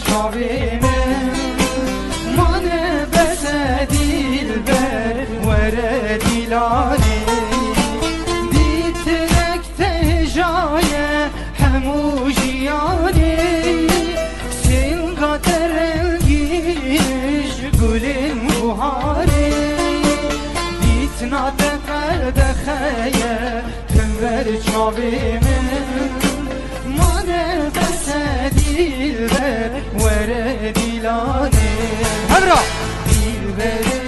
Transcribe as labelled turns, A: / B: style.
A: çavime mane bese dilber vere dilani ditrek tejaye hemujiyani sin kader elgiş gülün buhari ditna teferde kheye tümver çavime mane bese dilber vere dilani
B: Hebra
A: dilber